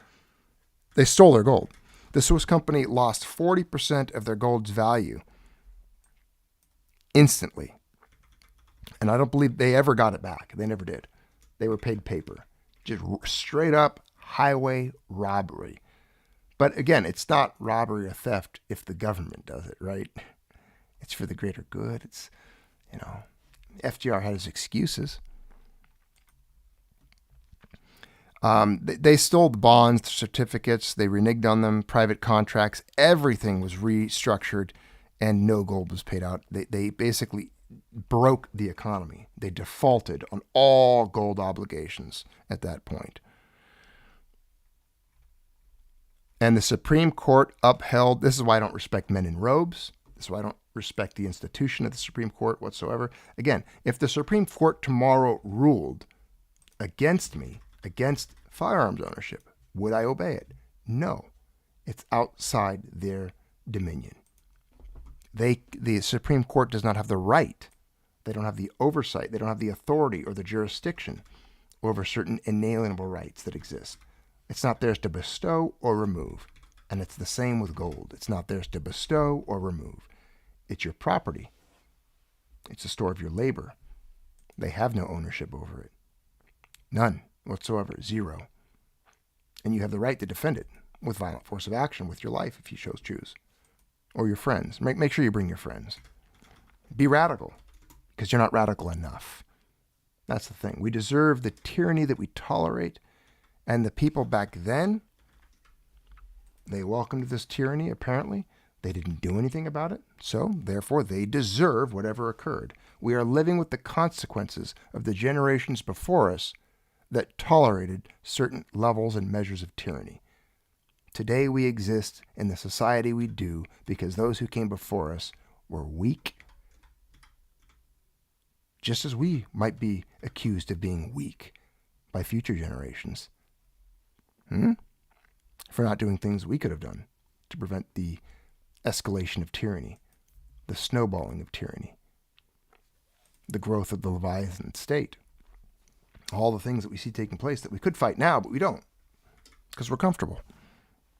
They stole their gold. The Swiss company lost 40% of their gold's value instantly. And I don't believe they ever got it back. They never did. They were paid paper. Just straight up highway robbery. But again, it's not robbery or theft if the government does it, right? It's for the greater good. It's, FDR had his excuses. They stole the bonds, the certificates. They reneged on them, private contracts. Everything was restructured, and no gold was paid out. They basically broke the economy. They defaulted on all gold obligations at that point. And the Supreme Court upheld, this is why I don't respect men in robes. This is why I don't respect the institution of the Supreme Court whatsoever. Again, if the Supreme Court tomorrow ruled against me, against firearms ownership, would I obey it? No. It's outside their dominion. The Supreme Court does not have the right. They don't have the oversight. They don't have the authority or the jurisdiction over certain inalienable rights that exist. It's not theirs to bestow or remove. And it's the same with gold. It's not theirs to bestow or remove. It's your property. It's a store of your labor. They have no ownership over it. None whatsoever. Zero. And you have the right to defend it with violent force of action with your life if you choose. Or your friends. Make sure you bring your friends. Be radical, because you're not radical enough. That's the thing. We deserve the tyranny that we tolerate. And the people back then, they welcomed this tyranny, apparently. They didn't do anything about it. So, therefore, they deserve whatever occurred. We are living with the consequences of the generations before us that tolerated certain levels and measures of tyranny. Today we exist in the society we do because those who came before us were weak, just as we might be accused of being weak by future generations. For not doing things we could have done to prevent the escalation of tyranny, the snowballing of tyranny, the growth of the Leviathan state, all the things that we see taking place that we could fight now, but we don't, because we're comfortable.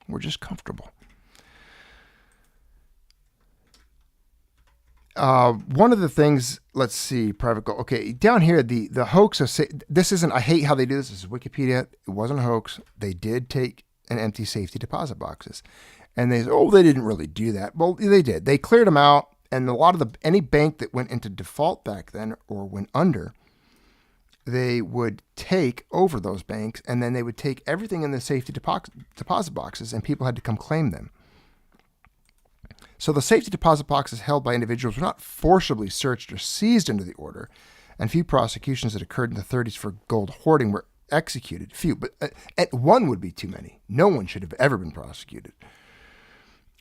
We're just comfortable. One of the things, let's see, private gold. Okay, down here, the hoax of, this isn't, I hate how they do this. This is Wikipedia. It wasn't a hoax. They did take and empty safety deposit boxes. And they said, oh, they didn't really do that. Well, they did. They cleared them out. And a lot of any bank that went into default back then or went under, they would take over those banks, and then they would take everything in the safety deposit boxes, and people had to come claim them. So the safety deposit boxes held by individuals were not forcibly searched or seized under the order, and few prosecutions that occurred in the 30s for gold hoarding were executed. Few, but at one would be too many. No one should have ever been prosecuted.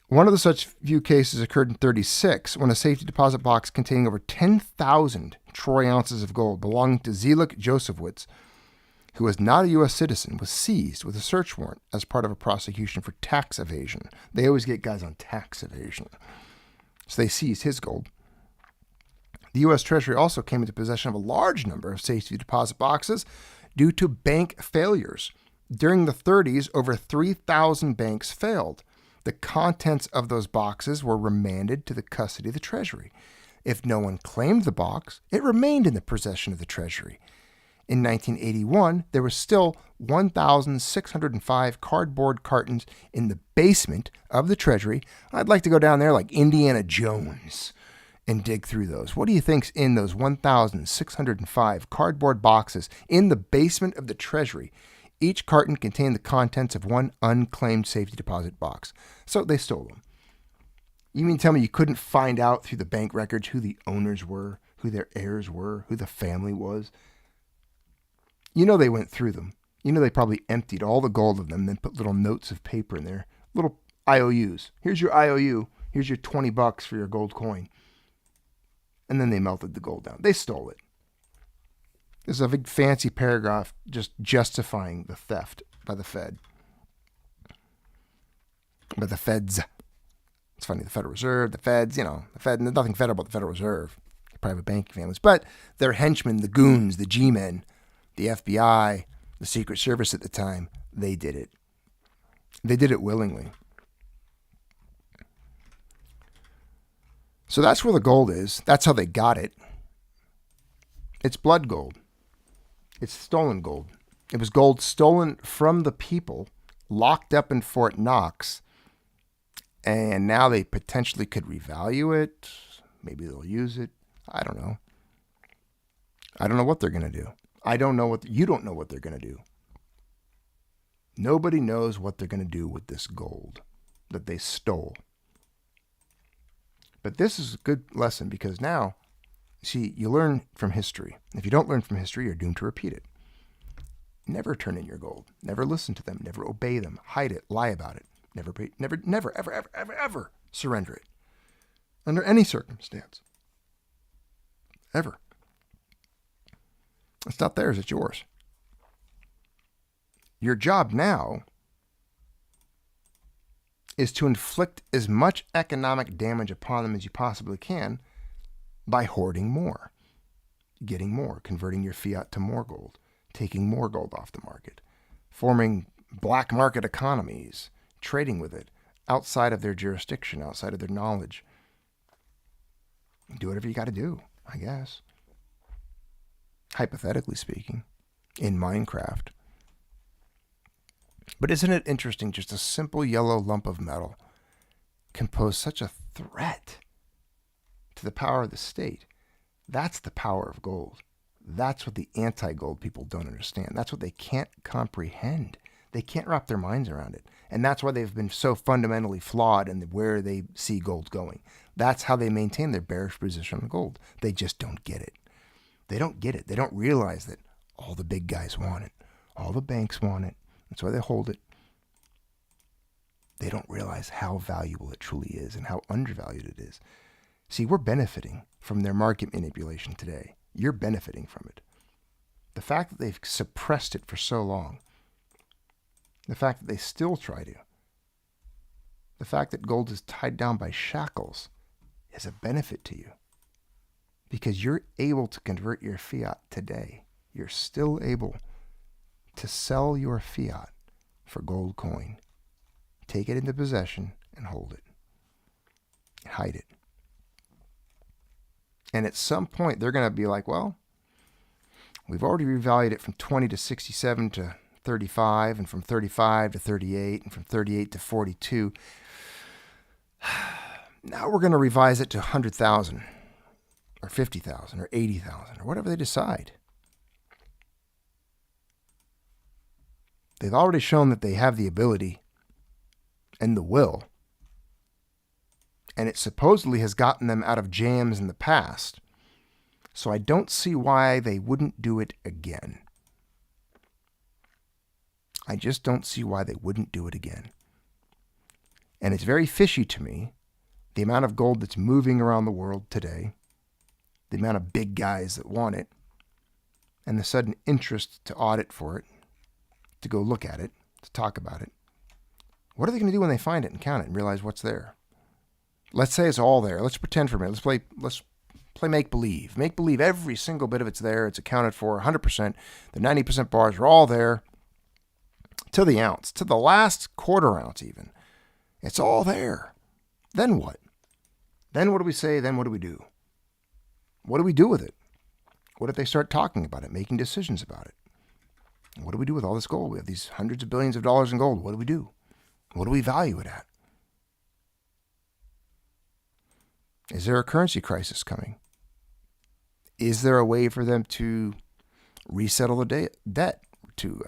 One of the such few cases occurred in 36 when a safety deposit box containing over 10,000 troy ounces of gold belonging to Zelik Josefowitz, who was not a U.S. citizen, was seized with a search warrant as part of a prosecution for tax evasion. They always get guys on tax evasion. So they seized his gold. The U.S. Treasury also came into possession of a large number of safety deposit boxes due to bank failures. During the 30s, over 3,000 banks failed. The contents of those boxes were remanded to the custody of the Treasury. If no one claimed the box, it remained in the possession of the Treasury. In 1981, there were still 1,605 cardboard cartons in the basement of the Treasury. I'd like to go down there like Indiana Jones and dig through those. What do you think's in those 1,605 cardboard boxes in the basement of the Treasury? Each carton contained the contents of one unclaimed safety deposit box. So they stole them. You mean tell me you couldn't find out through the bank records who the owners were, who their heirs were, who the family was? You know they went through them. You know they probably emptied all the gold of them, then put little notes of paper in there, little IOUs. Here's your IOU. Here's your $20 for your gold coin. And then they melted the gold down. They stole it. There's a big fancy paragraph just justifying the theft by the Fed. By the Feds. It's funny, the Federal Reserve, the Feds, the Fed, there's nothing federal about the Federal Reserve, private banking families. But their henchmen, the goons, the G-men, the FBI, the Secret Service at the time, they did it. They did it willingly. So that's where the gold is. That's how they got it. It's blood gold. It's stolen gold. It was gold stolen from the people, locked up in Fort Knox, and now they potentially could revalue it. Maybe they'll use it. I don't know. I don't know what they're going to do. I don't know what you don't know what they're going to do. Nobody knows what they're going to do with this gold that they stole. But this is a good lesson because now, see, you learn from history. If you don't learn from history, you're doomed to repeat it. Never turn in your gold. Never listen to them. Never obey them. Hide it. Lie about it. Never, ever surrender it. Under any circumstance. Ever. It's not theirs. It's yours. Your job now is to inflict as much economic damage upon them as you possibly can by hoarding more, getting more, converting your fiat to more gold, taking more gold off the market, forming black market economies, trading with it outside of their jurisdiction, outside of their knowledge. Do whatever you got to do, I guess. Hypothetically speaking, in Minecraft. But isn't it interesting, just a simple yellow lump of metal can pose such a threat to the power of the state? That's the power of gold. That's what the anti-gold people don't understand. That's what they can't comprehend. They can't wrap their minds around it. And that's why they've been so fundamentally flawed in where they see gold going. That's how they maintain their bearish position on gold. They just don't get it. They don't get it. They don't realize that all the big guys want it. All the banks want it. That's why they hold it. They don't realize how valuable it truly is and how undervalued it is. See, we're benefiting from their market manipulation today. You're benefiting from it. The fact that they've suppressed it for so long, the fact that they still try to, the fact that gold is tied down by shackles is a benefit to you because you're able to convert your fiat today. You're still able to sell your fiat for gold coin. Take it into possession and hold it. Hide it. And at some point, they're going to be like, well, we've already revalued it from 20 to 67 to 35, and from 35 to 38, and from 38 to 42. Now we're going to revise it to 100,000, or 50,000, or 80,000, or whatever they decide. They've already shown that they have the ability and the will. And it supposedly has gotten them out of jams in the past. So I don't see why they wouldn't do it again. I just don't see why they wouldn't do it again. And it's very fishy to me, the amount of gold that's moving around the world today, the amount of big guys that want it, and the sudden interest to audit for it, to go look at it, to talk about it. What are they going to do when they find it and count it and realize what's there? Let's say it's all there. Let's pretend for a minute. Let's play make-believe. Make-believe every single bit of it's there. It's accounted for 100%. The 90% bars are all there to the ounce, to the last quarter ounce even. It's all there. Then what? Then what do we say? Then what do we do? What do we do with it? What if they start talking about it, making decisions about it? What do we do with all this gold? We have these hundreds of billions of dollars in gold. What do we do? What do we value it at? Is there a currency crisis coming? Is there a way for them to resettle the debt, to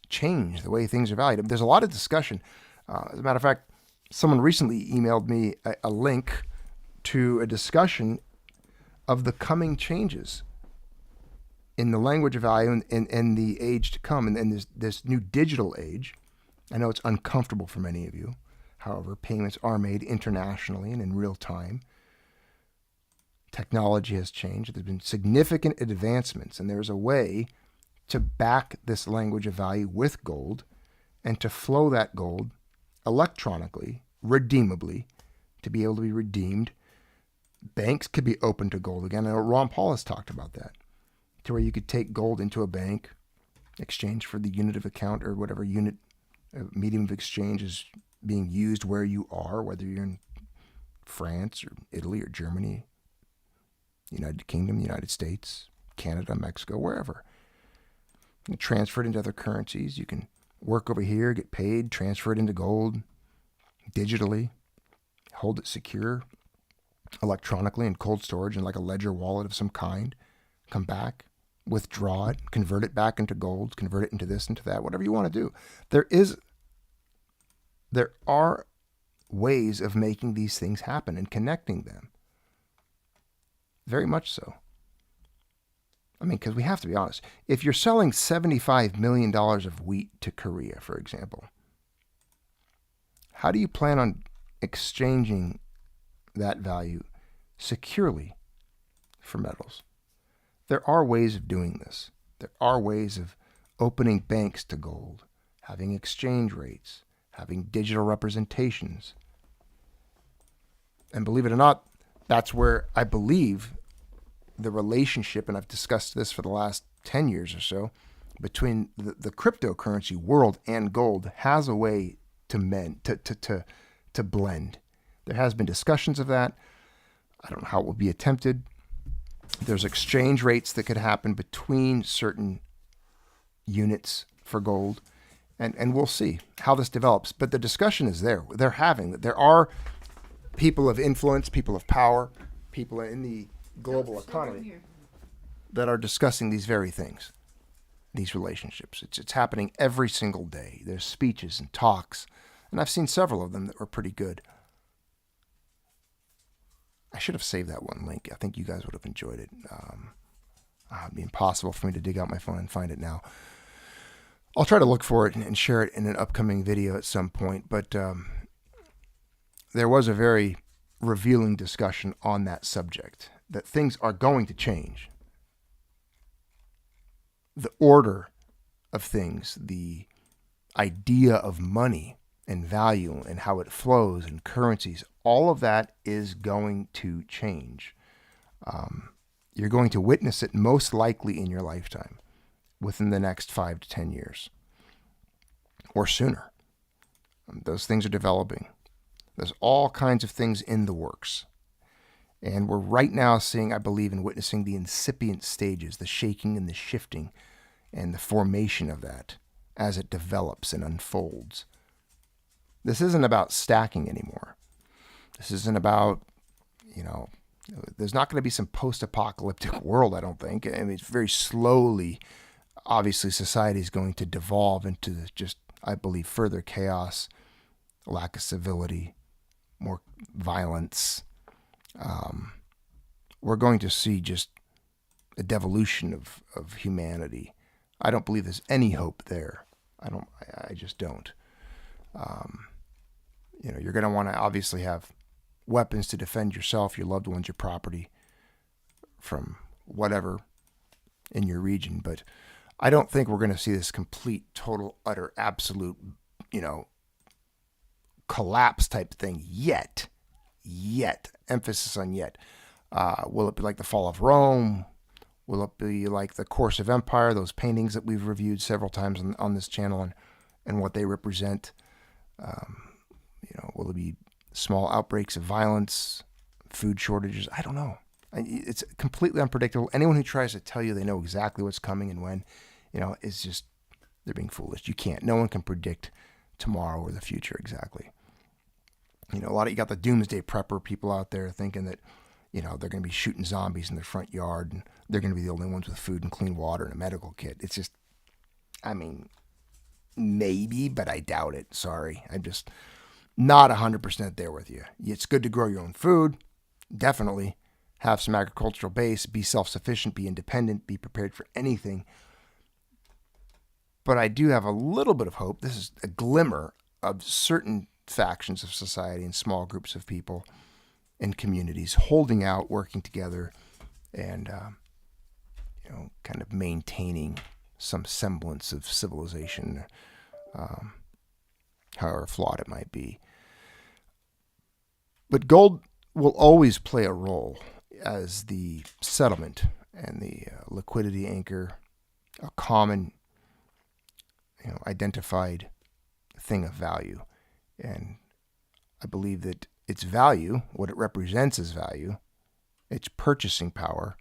change the way things are valued? There's a lot of discussion. As a matter of fact, someone recently emailed me a link to a discussion of the coming changes in the language of value and the age to come, and this new digital age. I know it's uncomfortable for many of you. However, payments are made internationally and in real time. Technology has changed. There's been significant advancements, and there's a way to back this language of value with gold and to flow that gold electronically, redeemably, to be able to be redeemed. Banks could be open to gold again. I know Ron Paul has talked about that, to where you could take gold into a bank, exchange for the unit of account or whatever unit, medium of exchange is being used where you are, whether you're in France or Italy or Germany, United Kingdom, United States, Canada, Mexico, wherever. You can transfer it into other currencies. You can work over here, get paid, transfer it into gold digitally, hold it secure electronically in cold storage in like a ledger wallet of some kind, come back, withdraw it, convert it back into gold, convert it into this, into that, whatever you want to do. There are ways of making these things happen and connecting them. Very much so. I mean, because we have to be honest. If you're selling $75 million of wheat to Korea, for example, how do you plan on exchanging that value securely for metals? There are ways of doing this. There are ways of opening banks to gold, having exchange rates, having digital representations. And believe it or not, that's where I believe the relationship, and I've discussed this for the last 10 years or so, between the cryptocurrency world and gold has a way to blend. There has been discussions of that. I don't know how it will be attempted. There's exchange rates that could happen between certain units for gold. And we'll see how this develops. But the discussion is there. There are people of influence, people of power, people in the global economy that are discussing these very things, these relationships. It's happening every single day. There's speeches and talks, and I've seen several of them that were pretty good. I should have saved that one link. I think you guys would have enjoyed it. It'd be impossible for me to dig out my phone and find it now. I'll try to look for it and share it in an upcoming video at some point, but there was a very revealing discussion on that subject, that things are going to change. The order of things, the idea of money and value and how it flows and currencies, all of that is going to change. You're going to witness it most likely in your lifetime, within the next 5 to 10 years or sooner. Those things are developing. There's all kinds of things in the works. And we're right now seeing, I believe, and witnessing the incipient stages, the shaking and the shifting and the formation of that as it develops and unfolds. This isn't about stacking anymore. This isn't about, there's not going to be some post-apocalyptic world, I don't think. I mean, it's very slowly obviously society is going to devolve into just, I believe, further chaos, lack of civility, more violence. We're going to see just a devolution of humanity. I don't believe there's any hope there. I just don't. You're going to want to obviously have weapons to defend yourself, your loved ones, your property from whatever in your region. But I don't think we're going to see this complete, total, utter, absolute, collapse type thing yet. Emphasis on yet. Will it be like the fall of Rome? Will it be like the course of empire, those paintings that we've reviewed several times on this channel and what they represent? Will it be small outbreaks of violence, food shortages? I don't know. It's completely unpredictable. Anyone who tries to tell you they know exactly what's coming and when, is just, they're being foolish. You can't. No one can predict tomorrow or the future exactly. You got the doomsday prepper people out there thinking that, they're going to be shooting zombies in their front yard and they're going to be the only ones with food and clean water and a medical kit. It's just, maybe, but I doubt it. Sorry. I'm just not 100% there with you. It's good to grow your own food. Definitely. Have some agricultural base. Be self-sufficient. Be independent. Be prepared for anything. But I do have a little bit of hope. This is a glimmer of certain factions of society and small groups of people and communities holding out, working together, and kind of maintaining some semblance of civilization, however flawed it might be. But gold will always play a role as the settlement and the liquidity anchor, a common, identified thing of value. And I believe that its value, what it represents as value, its purchasing power,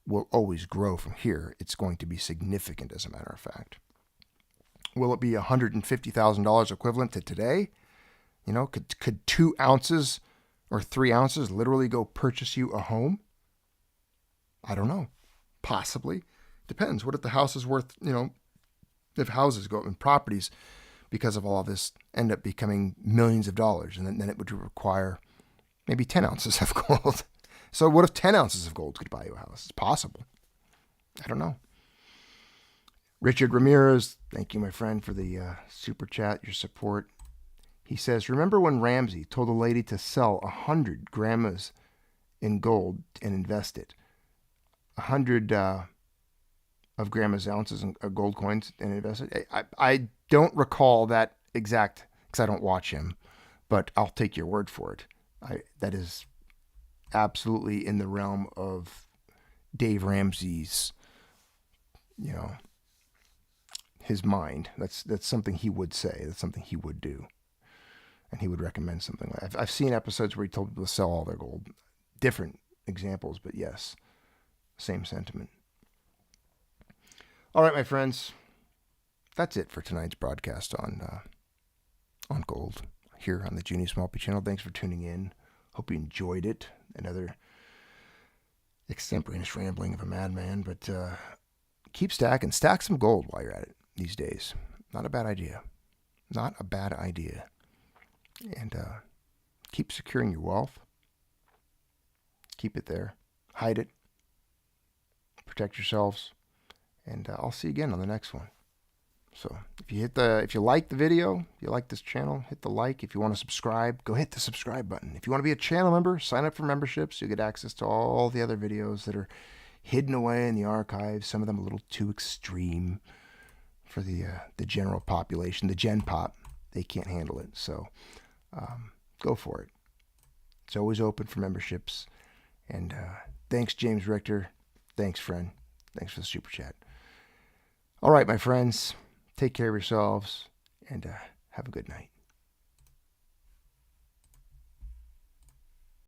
will always grow from here. It's going to be significant, as a matter of fact. Will it be $150,000 equivalent to today? Could 2 ounces or 3 ounces literally go purchase you a home? I don't know. Possibly. Depends. What if the house is worth, if houses go up and properties, because of all of this, end up becoming millions of dollars, and then it would require maybe 10 ounces of gold. So what if 10 ounces of gold could buy you a house? It's possible. I don't know. Richard Ramirez, thank you, my friend, for the super chat, your support. He says, remember when Ramsey told a lady to sell 100 grams in gold and invest it? 100 of grams, ounces of gold coins and invest it? I don't recall that exact, because I don't watch him, but I'll take your word for it. That is absolutely in the realm of Dave Ramsey's, his mind. That's something he would say. That's something he would do. And he would recommend something like that. I've seen episodes where he told people to sell all their gold. Different examples, but yes, same sentiment. All right, my friends, that's it for tonight's broadcast on gold here on the Junius Maltby Channel. Thanks for tuning in. Hope you enjoyed it. Another extemporaneous rambling of a madman, but keep stacking. Stack some gold while you're at it these days. Not a bad idea. Not a bad idea. And keep securing your wealth. Keep it there. Hide it. Protect yourselves. And I'll see you again on the next one. So if you like the video, if you like this channel, hit the like. If you want to subscribe, go hit the subscribe button. If you want to be a channel member, sign up for memberships. You'll get access to all the other videos that are hidden away in the archives. Some of them a little too extreme for the general population. The Gen Pop, they can't handle it. So go for it. It's always open for memberships. And thanks, James Richter. Thanks, friend. Thanks for the super chat. All right, my friends. Take care of yourselves, and have a good night.